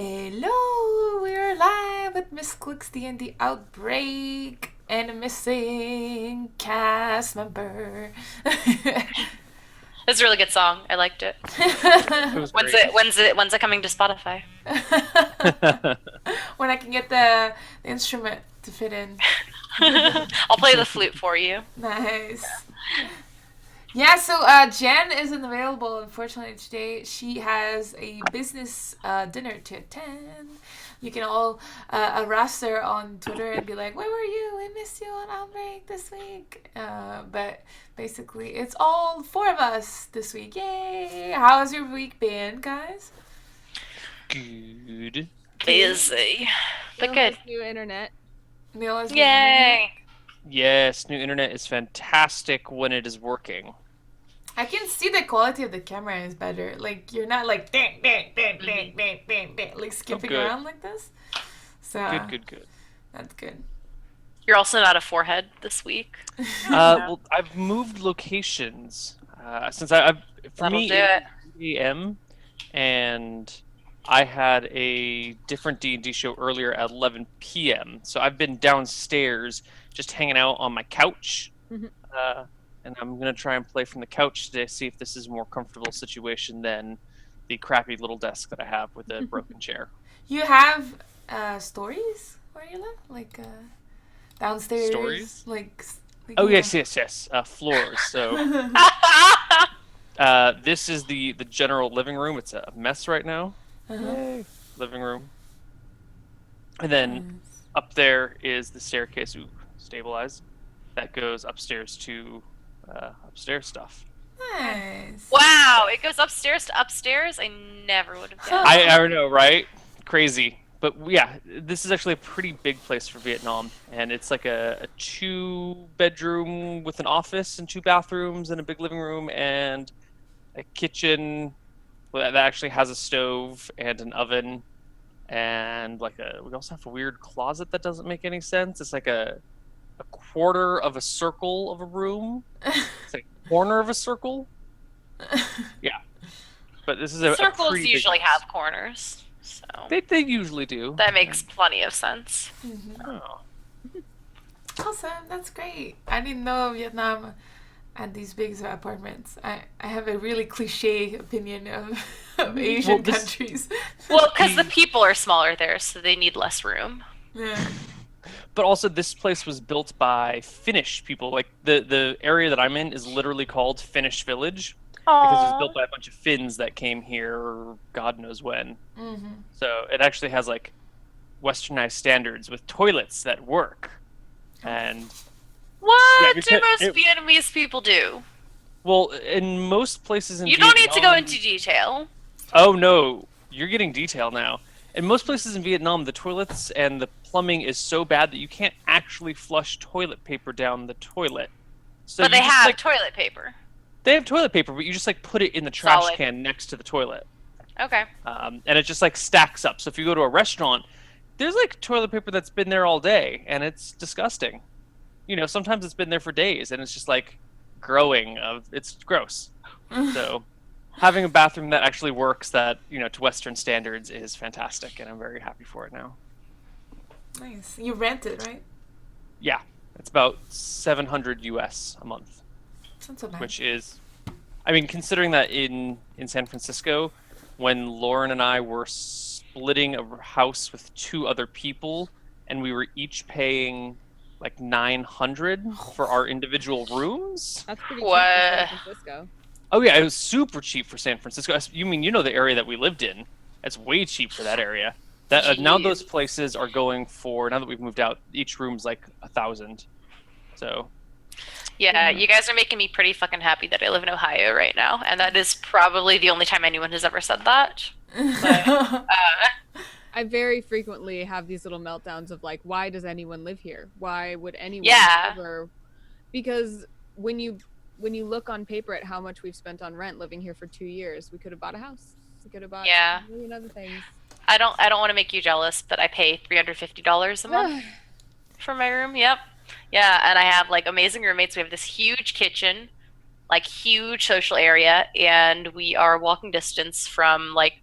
Hello, we're live with Misscliks D&D Outbreak and a missing cast member. It's a really good song. I liked it. It was When's great. it when's it when's it coming to Spotify? When I can get the instrument to fit in. I'll play the flute for you. Nice. Yeah, so Jen isn't available, unfortunately, today. She has a business dinner to attend. You can all harass her on Twitter and be like, where were you? We missed you on Outbreak this week. But basically, it's all four of us this week. Yay! How's your week been, guys? Good. Busy. But Neil good. has new internet. Neil has been Yay! Yes, new internet is fantastic when it is working. I can see the quality of the camera is better. Like, you're not like, ding, ding, ding, ding, ding, ding, ding, like skipping good. around like this. So, Good. that's good. You're also not a forehead this week. Well, I've moved locations since I've for That'll me do it. it's 8 a.m. and I had a different D&D show earlier at 11 p.m. So I've been downstairs just hanging out on my couch. Mhm. And I'm going to try and play from the couch today, see if this is a more comfortable situation than the crappy little desk that I have with the broken chair. You have stories where you live? Like, downstairs? Stories? Like Oh, yeah. yes. Floors. So this is the general living room. It's a mess right now. Uh-huh. Living room. And then up there is the staircase, stabilized, that goes upstairs to upstairs stuff. Nice. Wow, it goes upstairs to upstairs. I never would have guessed. I don't know, right? Crazy. But yeah, this is actually a pretty big place for Vietnam. And it's like a 2-bedroom with an office and 2 bathrooms and a big living room and a kitchen that actually has a stove and an oven. And we also have a weird closet that doesn't make any sense. It's like a quarter of a circle of a room. It's like a corner of a circle. Yeah. But this is a Circles pretty big usually place. have corners, so They usually do. that makes plenty of sense. Oh. Awesome. That's great. I didn't know Vietnam had these big apartments. I have a really cliche opinion of Asian this- countries. Well, because the people are smaller there, so they need less room. Yeah. But also, this place was built by Finnish people. Like the area that I'm in is literally called Finnish Village because it was built by a bunch of Finns that came here, God knows when. Mm-hmm. So it actually has like westernized standards with toilets that work. And What Yeah, do most because Vietnamese people do? well, in most places in You don't need to go Vietnam- into detail. Oh no, you're getting detail now. In most places in Vietnam, the toilets and the plumbing is so bad that you can't actually flush toilet paper down the toilet. So But they you just, have like, toilet paper. they have toilet paper, but you just like put it in the trash Solid. can next to the toilet, Okay. and it just like stacks up. So if you go to a restaurant, there's like toilet paper that's been there all day, and it's disgusting. You know, sometimes it's been there for days, and it's just like growing. It's gross. So having a bathroom that actually works, that to Western standards, is fantastic, and I'm very happy for it now. Nice. You rent it, right? Yeah, it's about 700 US a month, Sounds so bad. which is, I mean, considering that in San Francisco, when Lauren and I were splitting a house with 2 other people, and we were each paying like 900 for our individual rooms. That's pretty What? cheap for San Francisco. Oh yeah, it was super cheap for San Francisco. You mean the area that we lived in? It's way cheap for that area. That now those Jeez. places are going for, now that we've moved out, each room's like 1,000. So Yeah, you guys are making me pretty fucking happy that I live in Ohio right now, and that is probably the only time anyone has ever said that. I very frequently have these little meltdowns of like, why does anyone live here? Why would anyone Yeah. ever? Because when you look on paper at how much we've spent on rent living here for 2 years, we could have bought a house. We could have bought Yeah. a million other things. I don't want to make you jealous, but I pay $350 a month for my room. Yep. Yeah, and I have like amazing roommates. We have this huge kitchen, like huge social area, and we are walking distance from like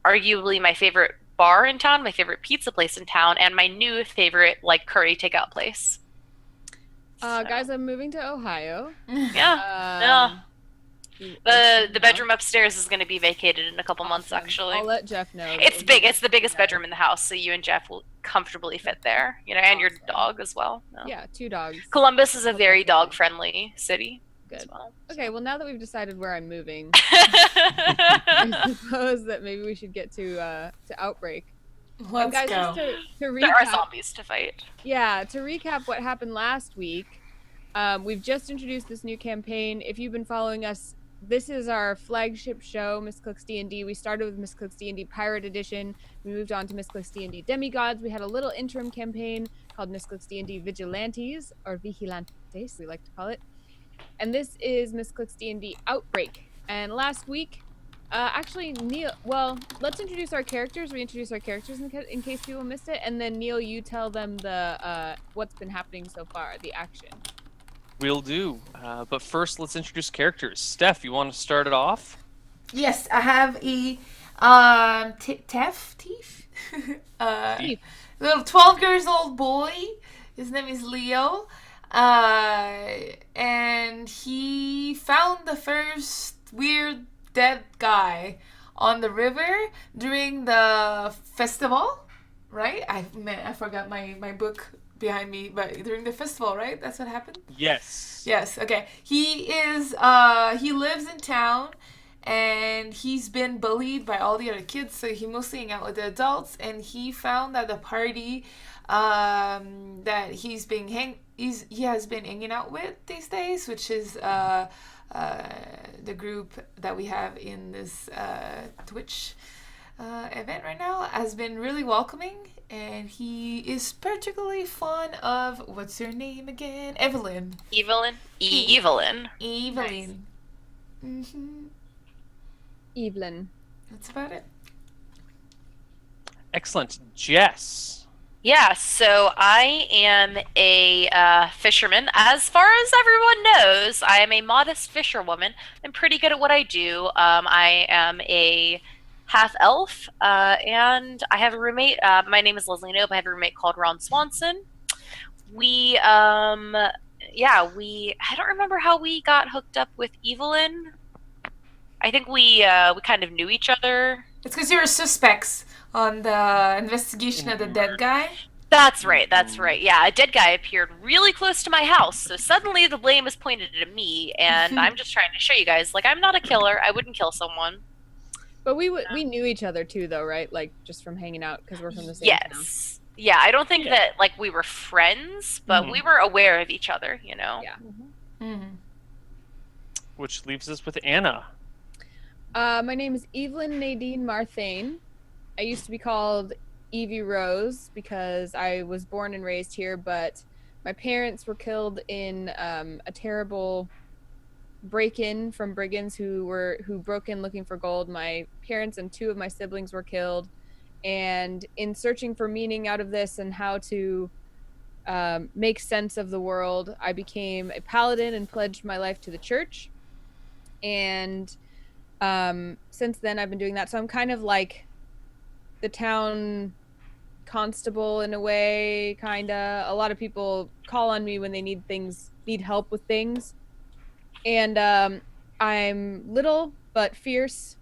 arguably my favorite bar in town, my favorite pizza place in town, and my new favorite like curry takeout place. Guys, I'm moving to Ohio. Yeah. Um, The bedroom upstairs is going to be vacated in a couple months, Awesome. actually. I'll let Jeff know. It's big. It's the biggest bedroom in the house, so you and Jeff will comfortably fit there. And your Awesome. dog as well. No. Yeah, 2 dogs. Columbus is a very dog-friendly city. Good. As well. Okay, well, now that we've decided where I'm moving, I suppose that maybe we should get to Outbreak. Let's guys, go. just to There are recap, zombies to fight. yeah, to recap what happened last week, we've just introduced this new campaign. If you've been following us, this is our flagship show, Misscliks D&D. We started with Misscliks D&D Pirate Edition. We moved on to Misscliks D&D Demigods. We had a little interim campaign called Misscliks D&D Vigilantes, or Vigilantes, we like to call it. And this is Misscliks D&D Outbreak. And last week, actually, Neil, well, let's introduce our characters. Reintroduce our characters in case people missed it. And then, Neil, you tell them the what's been happening so far, the action. Will do. But first, let's introduce characters. Steph, you want to start it off? Yes, I have a Teef, little 12 years old boy. His name is Leo, and he found the first weird dead guy on the river during the festival. Right? I forgot my book behind me, but during the festival, right? That's what happened? Yes. Yes, okay. He lives in town, and he's been bullied by all the other kids, so he mostly hang out with the adults, and he found that the party that he has been hanging out with these days, which is the group that we have in this Twitch event right now, has been really welcoming, and he is particularly fond of, what's her name again? Evelyn. Evelyn. Evelyn. Evelyn. That's about it. Excellent. Jess. Yeah, so I am a fisherman. As far as everyone knows, I am a modest fisherwoman. I'm pretty good at what I do. I am a half-elf, and I have a roommate. My name is Leslie Nope. I have a roommate called Ron Swanson. I don't remember how we got hooked up with Evelyn. I think we kind of knew each other. It's because you were suspects on the investigation of the dead guy. That's right. Yeah, a dead guy appeared really close to my house, so suddenly the blame is pointed at me, and I'm just trying to show you guys, like, I'm not a killer. I wouldn't kill someone. But we knew each other too, though, right? Like, just from hanging out because we're from the same town. Yes. Yeah, I don't think that, like, we were friends, but we were aware of each other, Yeah. Which leaves us with Anna. My name is Evelyn Nadine Marthane. I used to be called Evie Rose because I was born and raised here, but my parents were killed in a terrible break-in from brigands who broke in looking for gold. My parents and 2 of my siblings were killed, and in searching for meaning out of this and how to make sense of the world, I became a paladin and pledged my life to the church. And since then I've been doing that, so I'm kind of like the town constable in a way, kinda. A lot of people call on me when they need help with things. And I'm little but fierce,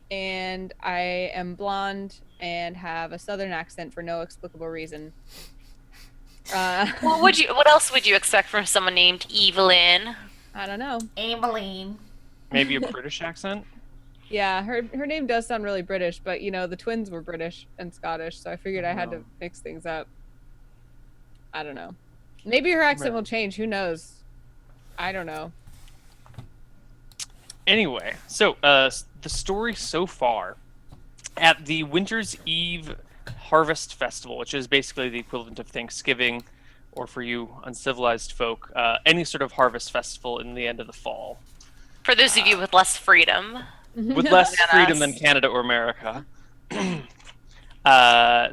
and I am blonde and have a southern accent for no explicable reason. What else would you expect from someone named Evelyn? I don't know. Evelyn. Maybe a British accent? Yeah, her name does sound really British, but the twins were British and Scottish, so I figured I had to mix things up. I don't know. Maybe her accent will change. Who knows? I don't know. Anyway, so the story so far at the Winter's Eve Harvest Festival, which is basically the equivalent of Thanksgiving, or for you uncivilized folk, any sort of harvest festival in the end of the fall. For those of you with less freedom. With less freedom than Canada or America.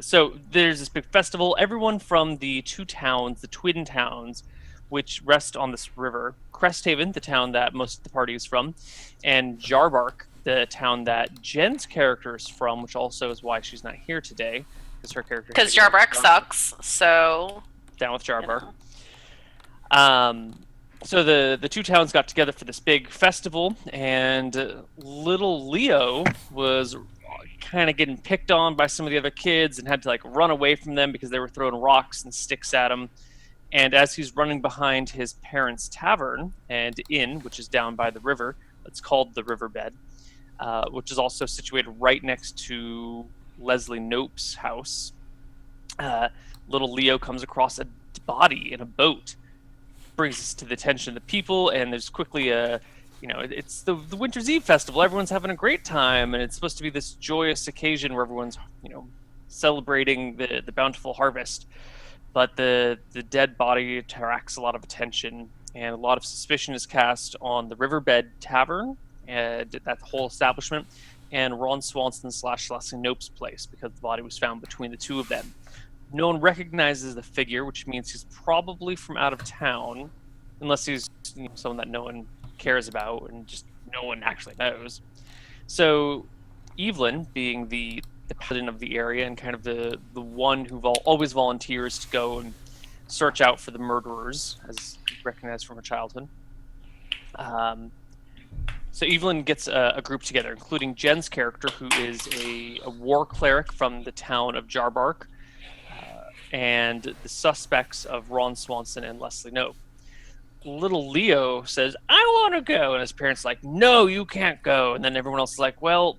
So there's this big festival. Everyone from the 2 towns, the twin towns, which rest on this river, Cresthaven, the town that most of the party is from, and Jarbark, the town that Jen's character is from, which also is why she's not here today, because her character. Because Jarbark sucks. So down with Jarbark. So the two towns got together for this big festival, and little Leo was kind of getting picked on by some of the other kids and had to like run away from them because they were throwing rocks and sticks at him. And as he's running behind his parents' tavern and inn, which is down by the river, it's called the Riverbed, which is also situated right next to Leslie Nope's house. Little Leo comes across a body in a boat, brings us to the attention of the people, and there's quickly it's the Winter's Eve festival. Everyone's having a great time, and it's supposed to be this joyous occasion where everyone's, celebrating the bountiful harvest. But the dead body attracts a lot of attention, and a lot of suspicion is cast on the Riverbed Tavern, and that whole establishment, and Ron Swanson / Leslie Nope's place, because the body was found between the two of them. No one recognizes the figure, which means he's probably from out of town, unless he's someone that no one cares about and just no one actually knows. So Evelyn, being the president of the area and kind of the one who always volunteers to go and search out for the murderers, as recognized from her childhood. So Evelyn gets a group together, including Jen's character, who is a war cleric from the town of Jarbark, and the suspects of Ron Swanson and Leslie Nope. Little Leo says, I want to go. And his parents are like, no, you can't go. And then everyone else is like, well,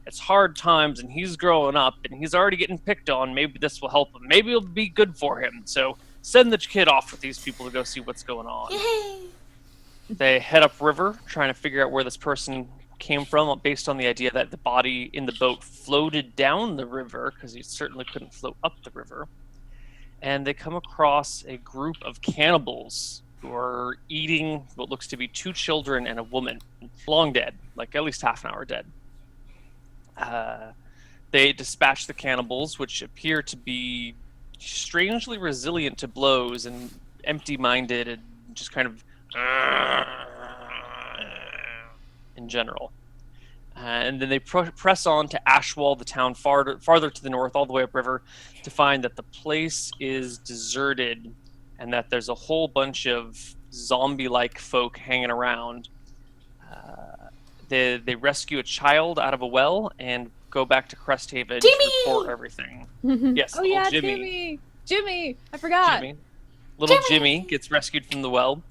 it's hard times and he's growing up and he's already getting picked on. Maybe this will help him. Maybe it'll be good for him. So send the kid off with these people to go see what's going on. Yay! They head upriver, trying to figure out where this person came from, based on the idea that the body in the boat floated down the river, because he certainly couldn't float up the river. And they come across a group of cannibals who are eating what looks to be 2 children and a woman, long dead, like at least half an hour dead. They dispatch the cannibals, which appear to be strangely resilient to blows and empty-minded and just kind of in general. And then they press on to Ashwall, the town farther to the north, all the way upriver, to find that the place is deserted and that there's a whole bunch of zombie-like folk hanging around. They rescue a child out of a well and go back to Cresthaven to report everything. Yes, oh yeah, Jimmy! I forgot. Little Jimmy gets rescued from the well,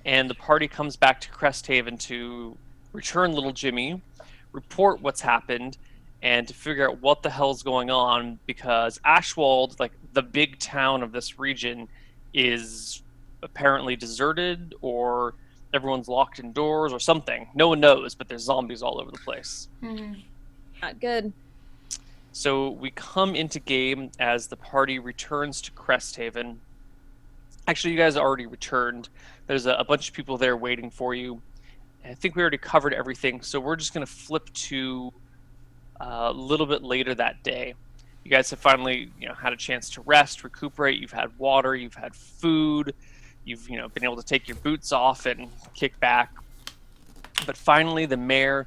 and the party comes back to Cresthaven to return little Jimmy, report what's happened, and to figure out what the hell's going on, because Ashwald, like the big town of this region, is apparently deserted, or everyone's locked indoors or something. No one knows, but there's zombies all over the place. Not good. So we come into game as the party returns to Cresthaven. Actually, you guys already returned. There's a bunch of people there waiting for you. I think we already covered everything, so we're just going to flip to a little bit later that day. You guys have finally, had a chance to rest, recuperate. You've had water, you've had food, you've, been able to take your boots off and kick back. But finally, the mayor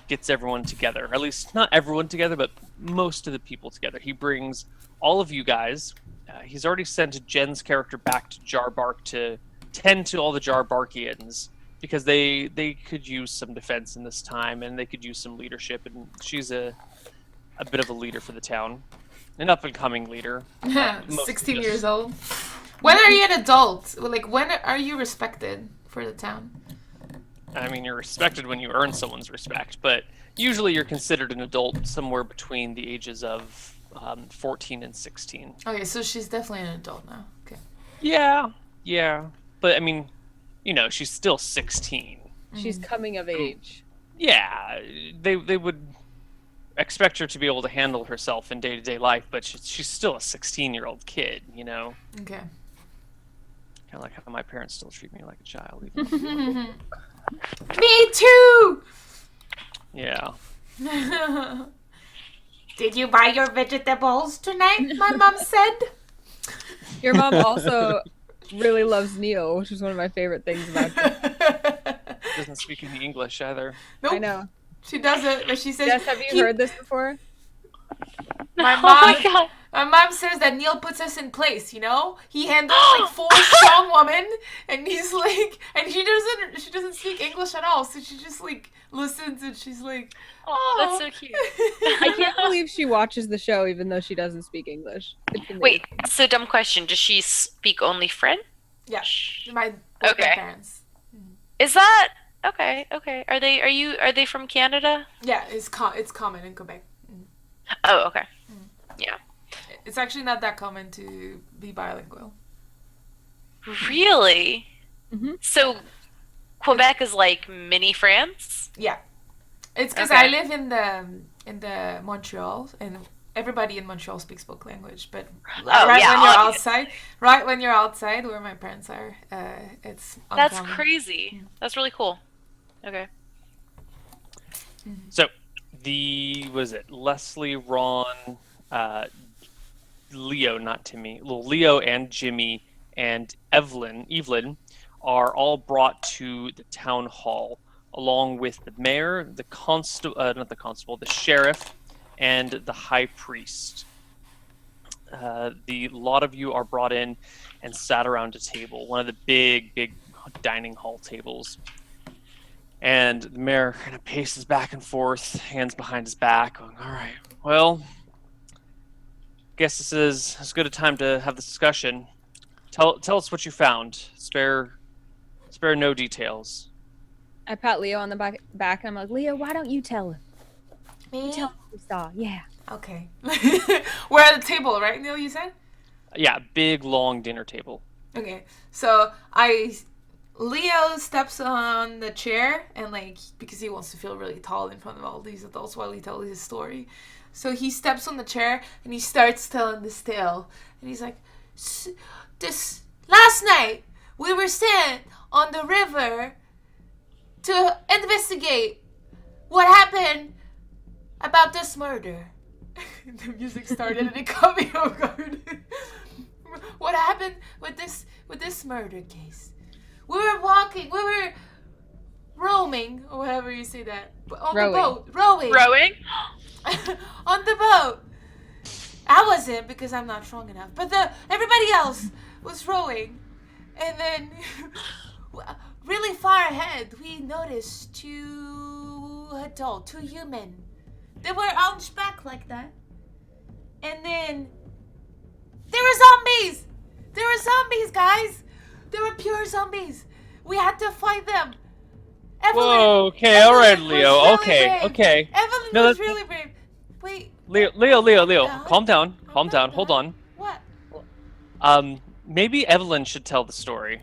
gets everyone together. At least not everyone together, but most of the people together. He brings all of you guys. He's already sent Jen's character back to Jarbark to tend to all the Jarbarkians, because they could use some defense in this time, and they could use some leadership, and she's a bit of a leader for the town. An up-and-coming leader. 16 years old. When are you an adult? Like, when are you respected for the town? I mean, you're respected when you earn someone's respect, but usually you're considered an adult somewhere between the ages of 14 and 16. Okay, so she's definitely an adult now. Okay. Yeah. But, I mean, she's still 16. She's coming of age. Yeah, they would expect her to be able to handle herself in day-to-day life, but she's still a 16-year-old kid, Okay. Kind of like how my parents still treat me like a child. Even Me too! Yeah. Did you buy your vegetables tonight? My mom said. Your mom also really loves Neil, which is one of my favorite things about her. Doesn't speak any English either. Nope. I know. She doesn't, but she says. Jess, have you heard this before? My Oh my mom. god. My mom says that Neil puts us in place, you know? He handles like 4 strong women and he's like and she doesn't speak English at all, so she just like listens and she's like, Oh, that's so cute. I can't believe she watches the show even though she doesn't speak English. It's amazing. Wait, so dumb question. Does she speak only French? Yeah. My parents. Is that okay, okay. Are they from Canada? Yeah, it's common in Quebec. Oh, okay. Yeah. It's actually not that common to be bilingual. Really? Mm-hmm. So Quebec is like mini France? Yeah. It's because Okay. I live in the Montreal, and everybody in Montreal speaks both language. But Oh, right yeah, when you're obvious. outside where my parents are, it's That's uncommon. crazy. That's really cool. Okay. So, Leslie, Ron, Leo, not Timmy, Leo and Jimmy and Evelyn are all brought to the town hall along with the mayor, the sheriff, and the high priest. The lot of you are brought in and sat around a table, one of the big dining hall tables. And the mayor kind of paces back and forth, hands behind his back, going, all right, well, guess this is as good a time to have this discussion. Tell us what you found. Spare no details. I pat Leo on the back and I'm like, Leo, why don't you tell him? Me? Tell him what we saw. Yeah. Okay. We're at the table, right, Neil, you said? Yeah, big, long dinner table. Okay. So Leo steps on the chair and because he wants to feel really tall in front of all these adults while he tells his story. So he steps on the chair and he starts telling this tale. And he's like, this last night we were sent on the river to investigate what happened about this murder. The music started and it caught me off guard. What happened with this murder case? We were roaming, or however you say that, on Rowing. the boat. Rowing. On the boat. I wasn't because I'm not strong enough, but everybody else was rowing. And then, really far ahead, we noticed two human. They were hunchback like that. And then, there were zombies! There were zombies, guys! There were pure zombies. We had to fight them. Evelyn, Whoa, okay, Evelyn alright, was Leo, really okay, brave. okay. Evelyn No, was that's- really brave. Wait, Leo, No. calm down, not hold done. on. what? Maybe Evelyn should tell the story.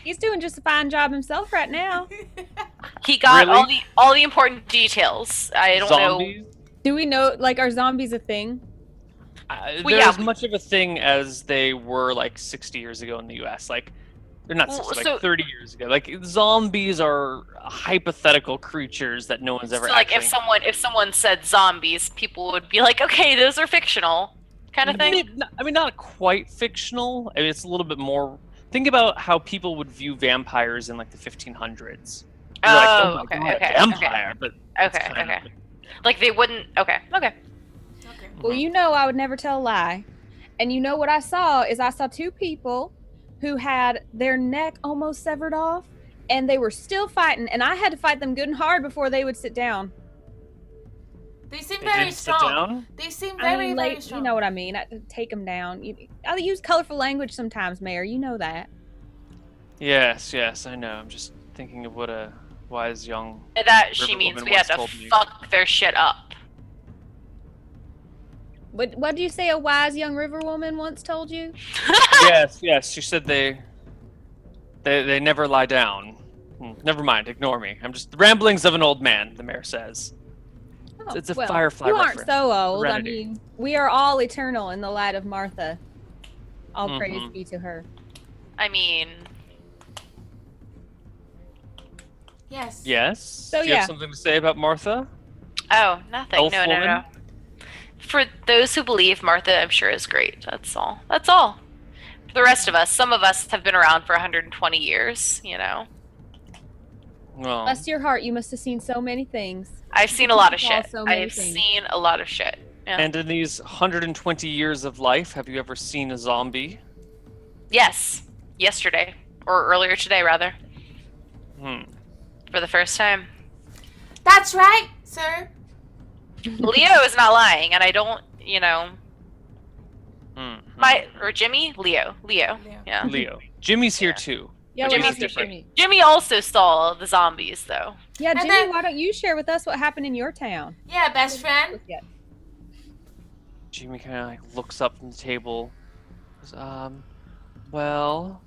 He's doing just a fine job himself right now. He got Really? all the important details. I don't Zombies? Do we know, are zombies a thing? Well, They're yeah, as much of a thing as they were 60 years ago in the US. They're not Well, 60, so- 30 years ago. Zombies are hypothetical creatures that no one's know. ever So actually... if someone said zombies, people would be like, okay, those are fictional, kind of thing. Not quite fictional. I mean, it's a little bit more... Think about how people would view vampires in the 1500s. You're Oh, my okay, God, okay, a vampire, but it's Okay, kind okay. of- Like they wouldn't. Okay. Okay. Well, you know I would never tell a lie. And you know what I saw is I saw two people who had their neck almost severed off and they were still fighting and I had to fight them good and hard before they would sit down. They seem They very didn't sit strong. down? They seem I very, mean, very strong. you know what I mean. I take them down. I use colorful language sometimes, Mayor. You know that. Yes, I know. I'm just thinking of what a wise young... That she River means woman we had once to told me. fuck their shit up. What do you say a wise young river woman once told you? yes. She said they never lie down. Never mind. Ignore me. I'm just the ramblings of an old man. The mayor says. Oh, It's a well, Firefly You aren't reference. so old. Serenity. I mean, we are all eternal in the light of Martha. All praise Mhm. be to her. I mean, Yes. Yes. So, Do you yeah. have something to say about Martha? oh, nothing. Elf No. woman? For those who believe, Martha, I'm sure is great. That's all. That's all. For the rest of us, some of us have been around for 120 years. You know. Well, Bless your heart, you must have seen so many things. I've seen a lot of You saw shit. so many I've things. seen a lot of shit. Yeah. and in these 120 years of life, have you ever seen a zombie? Yes. Yesterday. Or earlier today, rather. For the first time. That's right, sir. Leo is not lying, and I don't, Hmm. or Jimmy? Leo. Leo. Yeah. Leo. Jimmy's here Yeah. too. Yeah, But what Jimmy's happened to different. Jimmy? Jimmy also saw the zombies, though. Yeah, And Jimmy, then- why don't you share with us what happened in your town? Yeah, best friend. Yeah. Jimmy kind of like looks up from the table. Goes, well,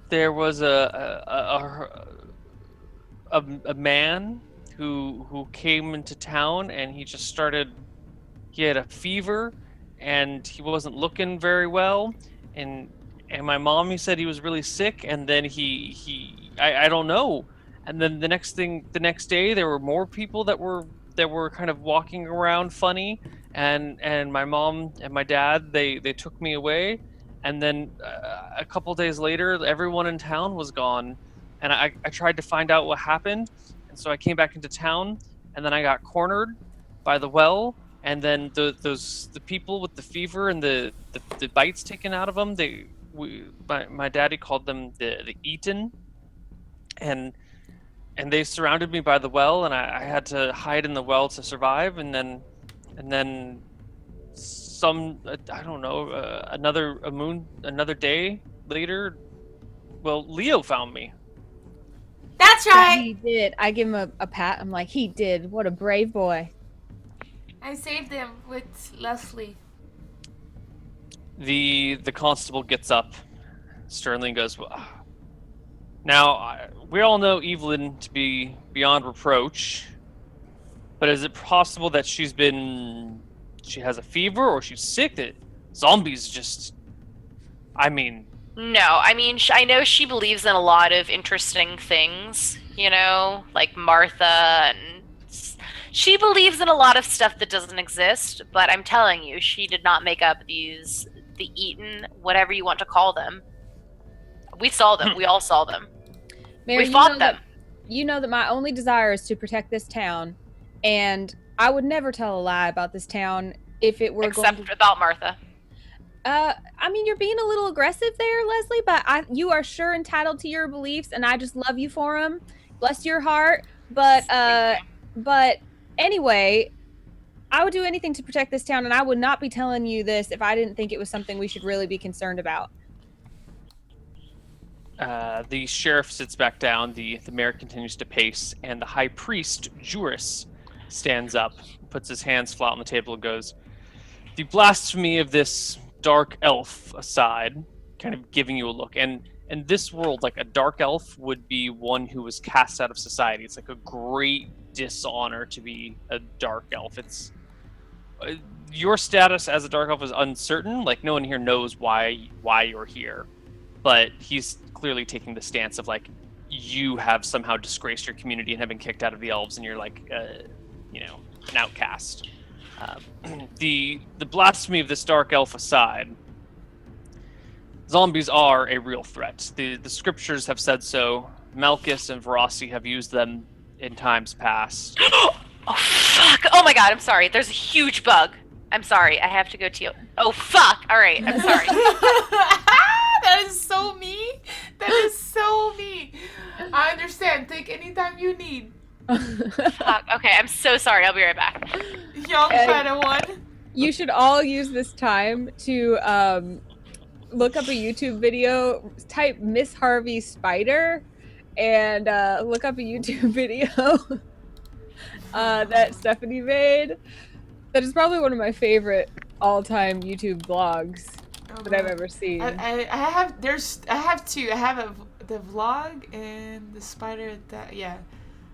there was a man who came into town, and he just started. He had a fever, and he wasn't looking very well, and my mommy said he was really sick, and then I don't know, and then the next day there were more people that were kind of walking around funny, and my mom and my dad they took me away, and then a couple days later everyone in town was gone, and I tried to find out what happened, and so I came back into town, and then I got cornered by the well. And then the people with the fever and the bites taken out of them, my daddy called them the Eaten, and they surrounded me by the well, and I had to hide in the well to survive, and then some I don't know another day later, well, Leo found me. That's Yeah, right. he did. I give him a pat. I'm like, he did. What a brave boy. I saved him with Leslie. The constable gets up sternly and goes, well, now we all know Evelyn to be beyond reproach, but is it possible that she has a fever, or she's sick? That zombies just, I mean... No, I mean, I know she believes in a lot of interesting things, like Martha, and she believes in a lot of stuff that doesn't exist, but I'm telling you, she did not make up the Eaten, whatever you want to call them. We saw them. We all saw them. Mary, We fought them. You know that my only desire is to protect this town, and I would never tell a lie about this town if it were Except going to... about Martha. I mean, you're being a little aggressive there, Leslie, but you are sure entitled to your beliefs, and I just love you for them. Bless your heart. But anyway, I would do anything to protect this town, and I would not be telling you this if I didn't think it was something we should really be concerned about. The sheriff sits back down, the mayor continues to pace, and the high priest, Juris, stands up, puts his hands flat on the table, and goes, the blasphemy of this dark elf aside, kind of giving you a look, and in this world, like, a dark elf would be one who was cast out of society. It's like a great dishonor to be a dark elf. It's your status as a dark elf is uncertain. Like, no one here knows why you're here, but he's clearly taking the stance of, like, you have somehow disgraced your community and have been kicked out of the elves, and you're like, an outcast. The blasphemy of this dark elf aside, zombies are a real threat. The scriptures have said so. Malchus and Verossi have used them in times past. Oh, fuck. Oh, my God. I'm sorry. There's a huge bug. I'm sorry. I have to go to you. Oh, fuck. All right. I'm sorry. That is so me. That is so me. I understand. Take any time you need. Fuck. Okay. I'm so sorry. I'll be right back. Young Padawan. You should all use this time to look up a YouTube video, type Miss Harvey Spider, and look up a YouTube video that Stephanie made. That is probably one of my favorite all-time YouTube vlogs that I've ever seen. I have two. I have the vlog and the spider that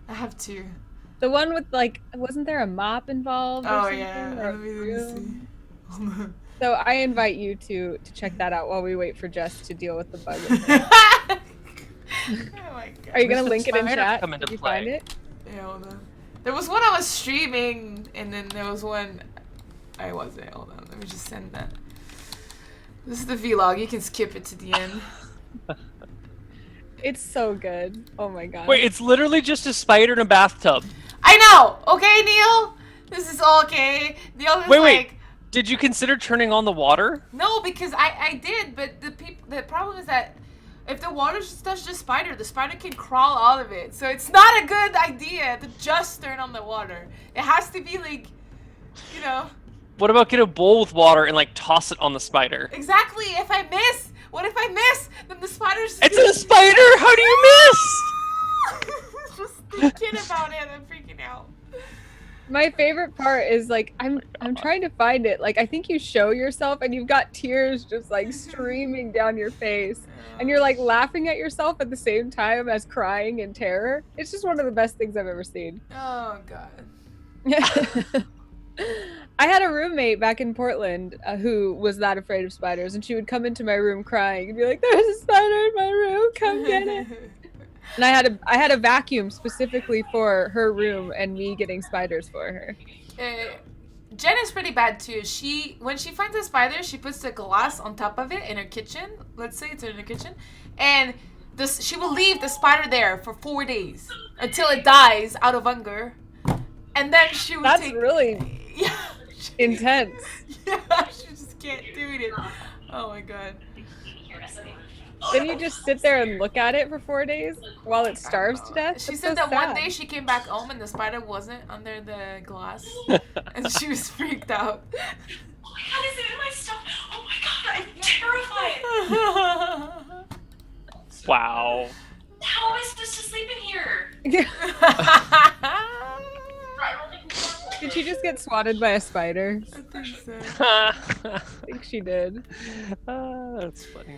I have two. The one with, like, wasn't there a mop involved or Oh something? yeah. Or a Let me broom? see. So I invite you to check that out while we wait for Jess to deal with the bug. Oh my god. Are you gonna Mr. link it in Spider chat? come into Did you play. find it? Yeah, hold on. There was one I was streaming, and then there was one I wasn't. Hold on, let me just send that. This is the vlog. You can skip it to the end. It's so good. Oh my god. Wait, it's literally just a spider in a bathtub. I know. Okay, Neil. This is all okay. Neil is Wait, like, wait. Did you consider turning on the water? no, because I did, but the problem is that if the water just touches the spider can crawl out of it. So it's not a good idea to just turn on the water. It has to be like, you know. What about get a bowl with water and like toss it on the spider? Exactly. If I miss, what if I miss? Then the spider's. It's a spider. How do you miss? Just thinking about it, I'm freaking out. My favorite part is like I'm trying to find it. Like I think you show yourself and you've got tears just like streaming down your face. And you're like laughing at yourself at the same time as crying in terror. It's just one of the best things I've ever seen. Oh god. I had a roommate back in Portland who was that afraid of spiders, and she would come into my room crying and be like, "There's a spider in my room, come get it." And I had a vacuum specifically for her room and me getting spiders for her. Jen is pretty bad too. When she finds a spider, she puts the glass on top of it in her kitchen. Let's say it's in her kitchen, and she will leave the spider there for 4 days until it dies out of hunger, and then she will That's really intense. Yeah, she just can't do it. Oh my god. Then you just sit there and look at it for 4 days while it starves to death? She That's said so that one sad. day she came back home and the spider wasn't under the glass, and she was freaked out. Oh my god, is it in my stuff? Oh my god, I'm terrified. Wow. How am I supposed to sleep in here? Did she just get swatted by a spider? I think so. I think she did. That's funny.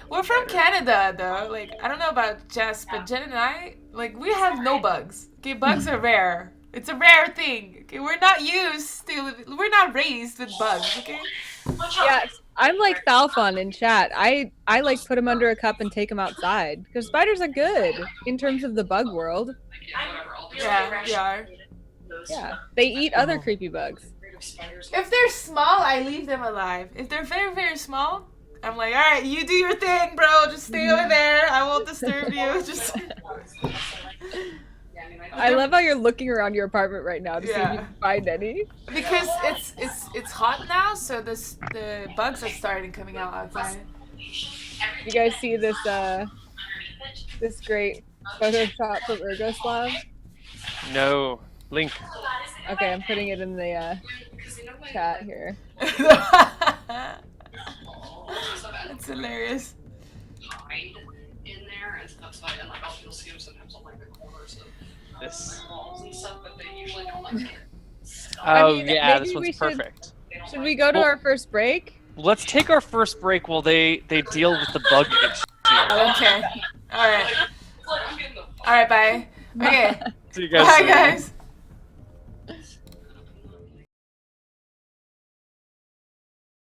We're from Canada, though. Like, I don't know about Jess, but Jen and I, like, we have no bugs. Okay, bugs are rare. It's a rare thing. Okay, we're not raised with bugs. Okay. Yeah, I'm like Falfon in chat. I like put them under a cup and take them outside because spiders are good in terms of the bug world. Yeah, they are. Yeah, they eat other creepy bugs. If they're small, I leave them alive. If they're very, very small, I'm like, all right, you do your thing, bro. Just stay over there. I won't disturb you. Just. I love how you're looking around your apartment right now to see if you can find any. Because it's hot now, so the bugs are starting coming out outside. You guys see this this great Photoshop from Ergoslav? No. Link. Okay, I'm putting it in the chat here. It's hilarious. In there, and that's why, and like you'll see them sometimes on like the corners of This. walls and stuff, but they usually don't like. Oh mean, yeah, maybe this we one's should- perfect. Should we go to our first break? Let's take our first break while they deal with the bug issue. Okay. All right. Like, I'm getting the All right. Bye. Okay. See you guys Bye, soon. guys.